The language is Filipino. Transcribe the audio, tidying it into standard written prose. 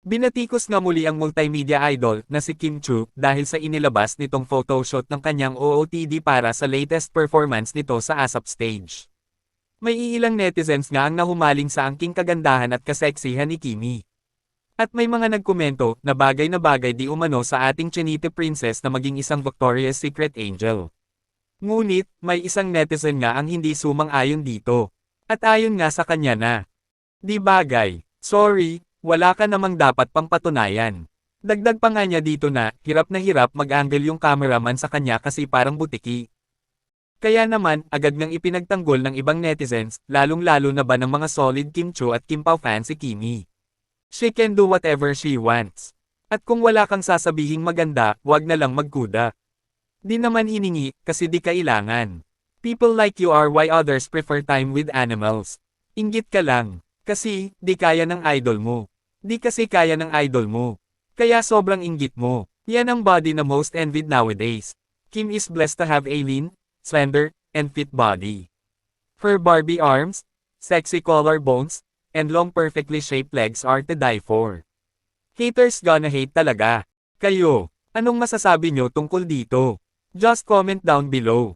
Binatikos nga muli ang multimedia idol na si Kim Chu dahil sa inilabas nitong photoshoot ng kanyang OOTD para sa latest performance nito sa ASAP stage. May iilang netizens nga ang nahumaling sa angking kagandahan at kaseksihan ni Kimi. At may mga nagkomento na bagay di umano sa ating Chinite princess na maging isang Victoria's Secret angel. Ngunit, may isang netizen nga ang hindi sumang-ayon dito. At ayon nga sa kanya na, "Di bagay, sorry, wala ka namang dapat pang patunayan." Dagdag pa nga niya dito na hirap mag-angle yung cameraman sa kanya kasi parang butiki. Kaya naman, agad ngang ipinagtanggol ng ibang netizens, lalong-lalo na ba ng mga solid Kim Chu at Kim Pao fans si Kimi. She can do whatever she wants. At kung wala kang sasabihing maganda, wag na lang magkuda. Di naman hiningi, kasi di kailangan. People like you are why others prefer time with animals. Inggit ka lang. Kasi, di kaya ng idol mo. Di kasi kaya ng idol mo. Kaya sobrang inggit mo. Yan ang body na most envied nowadays. Kim is blessed to have a lean, slender, and fit body. Her Barbie arms, sexy collarbones, and long perfectly shaped legs are to die for. Haters gonna hate talaga. Kayo, anong masasabi nyo tungkol dito? Just comment down below.